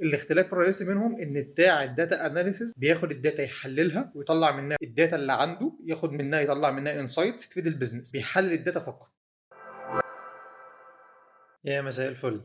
الاختلاف الرئيسي بينهم ان بتاع الداتا اناليسيس بياخد الداتا يحللها ويطلع منها الداتا اللي عنده، ياخد منها يطلع منها انسايتس تفيد البيزنس، بيحلل الداتا فقط. يا مساء الفل.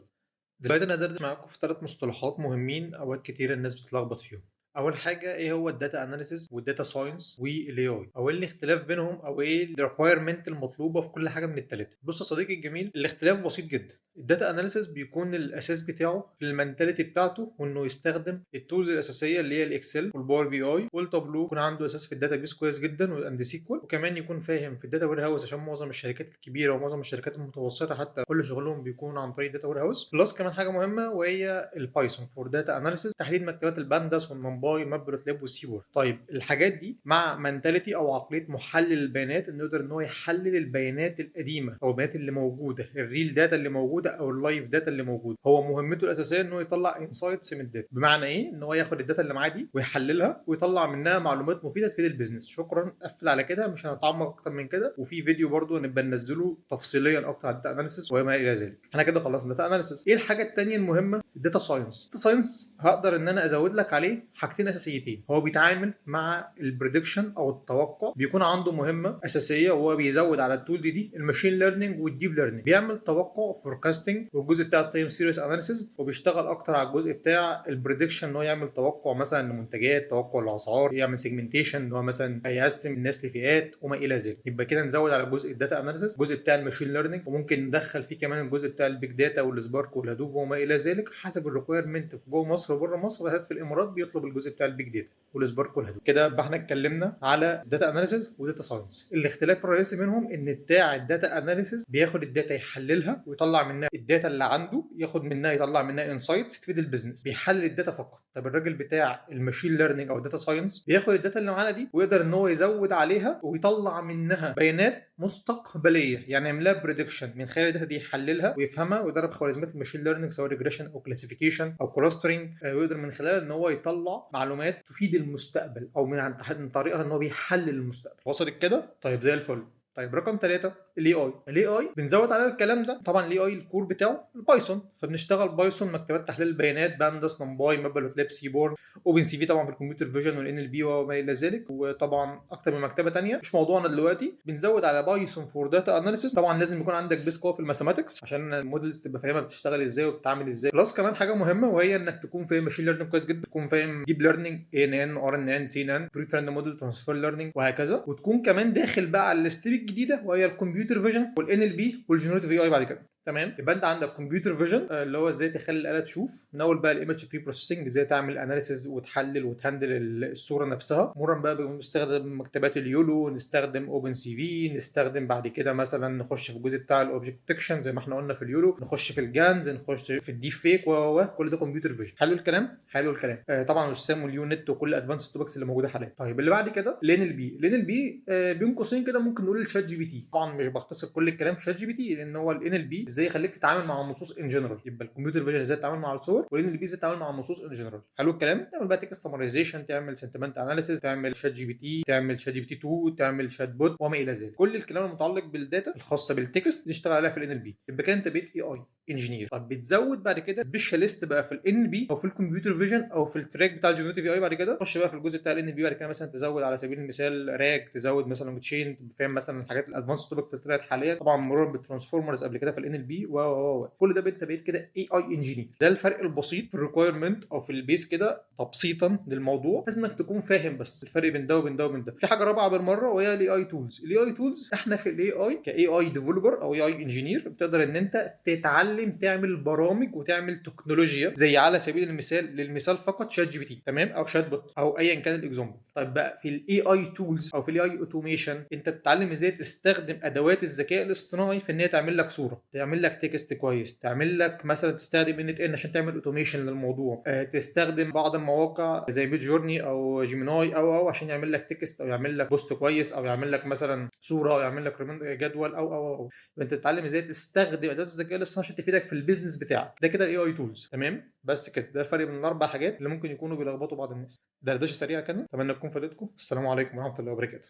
دلوقتي انا هدردش معاكم في 3 مصطلحات مهمين اوقات كتير الناس بتتلخبط فيهم. اول حاجه ايه هو الداتا اناليسيس والداتا ساينس والاي اي، او ايه الاختلاف بينهم، او ايه الريكويرمنت المطلوبه في كل حاجه من الثلاثه. بص يا صديقي الجميل، الاختلاف بسيط جدا. الداتا اناليسيس بيكون الاساس بتاعه في المنتاليتي بتاعته، وانه يستخدم التولز الاساسيه اللي هي الاكسل والباور بي اي والتابلو، يكون عنده اساس في الداتا بيس كويس جدا والاند سيكوال، وكمان يكون فاهم في الداتا وير هاوس عشان معظم الشركات الكبيره ومعظم الشركات المتوسطه حتى كل شغلهم بيكون عن طريق الداتا وير هاوس. بلس كمان حاجه مهمه وهي البايثون فور داتا اناليسيس، تحليل مكتبات البانداس والنمباي مابلوتلاب والسيبور. طيب الحاجات دي مع منتاليتي او عقليه محلل البيانات، انه يقدر ان هو يحلل البيانات القديمه او البيانات اللي موجوده، الريل داتا اللي موجوده او اللايف داتا اللي موجوده. هو مهمته الاساسيه ان هو يطلع انسايتس من الداتا. بمعنى ايه؟ ان هو ياخد الداتا اللي معاه دي ويحللها ويطلع منها معلومات مفيده تفيد البيزنس. شكرا، قفل على كده، مش هنتعمق اكتر من كده. وفي فيديو برضو نبقى ننزله تفصيليا اكتر عن الداتا اناليسيس وما الى ذلك. احنا كده خلصنا الداتا اناليسيس. ايه الحاجه الثانيه المهمه؟ الداتا ساينس. الداتا ساينس هقدر ان انا ازود لك عليه حاجتين اساسيتين. هو بيتعامل مع البريدكشن او التوقع، بيكون عنده مهمه اساسيه وهو بيزود على التولز دي الماشين ليرنينج والديب ليرنينج. بيعمل توقع فوركاستنج والجزء بتاع التايم سيريس اناليسيس، وبيشتغل اكتر على الجزء بتاع البريدكشن، ان هو يعمل توقع مثلا لمنتجات، توقع لاسعار، يعمل سيجمنتيشن ان هو مثلا يقسم الناس لفئات وما الى ذلك. يبقى كده نزود على جزء الداتا اناليسيس، الجزء بتاع الماشين ليرنينج، وممكن ندخل فيه كمان الجزء بتاع البيج داتا والسبارك والهدوب وما الى ذلك حسب الريكويرمنت في جوه مصر وبره مصر. في الامارات بيطلب الجزء بتاع البيج داتا والسبارك والهدوب. كده يبقى احنا اتكلمنا على داتا اناليسيس وداتا ساينس. الاختلاف الرئيسي بينهم ان بتاع الداتا اناليسيس بياخد الداتا يحللها ويطلع منها الداتا اللي عنده، ياخد منها يطلع منها انسايتس تفيد البيزنس، بيحلل الداتا فقط. طب الراجل بتاع الماشين ليرنينج او الداتا ساينس بياخد الداتا اللي معانا دي ويقدر ان هو يزود عليها ويطلع منها بيانات مستقبليه، يعني يعمل لها بريدكشن من خلال الداتا دي، يحللها ويفهمها ويدرب خوارزميات الماشين ليرنينج سواء ريجريشن او كلاسيفيكيشن او كلاسترنج، ويقدر من خلالها ان هو يطلع معلومات تفيد المستقبل، او من طريقها ان هو بيحلل المستقبل. وصلت كده؟ طيب زي الفل. طيب رقم 3 الاي اي بنزود على الكلام ده. طبعا الاي اي الكور بتاعه البايثون، فبنشتغل بايثون مكتبات تحليل البيانات بانداس نمباي مابلوتلاب سيبورن اوبن سي في، طبعا في الكمبيوتر فيجن والان ال بي وما الى ذلك، وطبعا اكتر من مكتبه ثانيه مش موضوعنا دلوقتي. بنزود على بايثون فور داتا اناليسيس. طبعا لازم يكون عندك بيس قوي في الماثيماتكس عشان المودلز تبقى فاهمها بتشتغل ازاي وبتتعامل ازاي. بلس كمان حاجه مهمه وهي انك تكون فاهم ماشين ليرنينج كويس جدا، تكون فاهم ديب ليرنينج اي ان ان ار ان ان سي ان ان بري تريند موديل ترانسفير ليرنينج وهكذا، وتكون كمان داخل بقى على الستيب الجديده وهي الكمبيوتر فيجن والان ال بي والجنريتيف اي اي بعد كده. تمام، يبقى انت عندك كمبيوتر فيجن اللي هو ازاي تخلي الاله تشوف، من اول بقى الايمج بري بروسيسنج ازاي تعمل اناليسيز وتحلل وتهندل الصوره نفسها. مرة بقى بنستخدم مكتبات اليولو، نستخدم اوبن سي في، نستخدم بعد كده مثلا نخش في الجزء بتاع الاوبجكت ديتكشن زي ما احنا قلنا في اليولو، نخش في الجانز، نخش في الديب فيك كل ده كمبيوتر فيجن. حلو الكلام، حلو الكلام. طبعا السام واليونت وكل الادفانس توبكس اللي موجوده حاليا. طيب اللي بعد كده لين البي. لين البي بين قوسين كده ممكن نقول الشات جي بي تي. طبعا مش بختصر كل الكلام في شات جي بي تي، لان هو الان ال بي ازاي يخليك تتعامل مع النصوص ان جنرال. يبقى الكمبيوتر فيجن ازاي تتعامل مع الصور، والان ال بي ازاي تتعامل مع النصوص ان جنرال. حلو الكلام. تعمل بقى تكست سمرايزيشن، تعمل سنتمنت اناليسيس، تعمل شات جي بي تي، تعمل شات جي بي تي 2، تعمل شات بوت وما الى ذلك. كل الكلام المتعلق بالداتا الخاصه بالتكست نشتغل عليها في الان ال بي. يبقى كده انت بقيت اي اي انجينير. طب بتزود بعد كده سبيشاليست بقى في الان ال بي او في الكمبيوتر فيجن او في التراك بتاع الجنريتيف اي. بعد كده تخش بقى في الجزء بتاع الان ال بي. بعد كده مثلا تزود على سبيل المثال راج، تزود مثلا تشين، فاهم مثلا الحاجات الادفانس توبكس اللي طلعت حاليا، طبعا مرور بالترانسفورمرز قبل كده في الان ال بي كل ده انت بقيت كده اي اي انجينير. ده الفرق البسيط في الريكويرمنت او في البيس كده تبسيطا للموضوع، بس انك تكون فاهم بس الفرق بين ده وبين ده وبين ده. في حاجه رابعه بالمره وهي الاي اي تولز. الاي اي تولز احنا في الاي اي كاي اي ديفلوبر او اي اي انجينير بتقدر ان انت تتعلم تعمل برامج وتعمل تكنولوجيا، زي على سبيل المثال للمثال فقط شات جي بي تي، تمام، او شات بوت او ايا كان الاكزامبل. طيب بقى في الاي اي تولز او في الاي اي اوتوميشن انت بتتعلم ازاي تستخدم ادوات الذكاء الاصطناعي في ان هي تعمل لك صوره، تعمل لك تكست كويس، تعمل لك مثلا تستخدم ان ان عشان تعمل اوتوميشن للموضوع، تستخدم بعض المواقع زي ميد جورني او جيميناي او عشان يعمل لك تكست او يعمل لك بوست كويس او يعمل لك مثلا صوره او يعمل لك جدول او انت تتعلم ازاي تستخدم ادوات الذكاء الاصطناعي عشان تفيدك في البيزنس بتاعك. ده كده الاي اي تولز. تمام، بس كده ده الفرق بين الاربع حاجات اللي ممكن يكونوا بيلخبطوا بعض الناس. دردشه سريعه كده، اتمنى تكون فادتكم. السلام عليكم ورحمه الله وبركاته.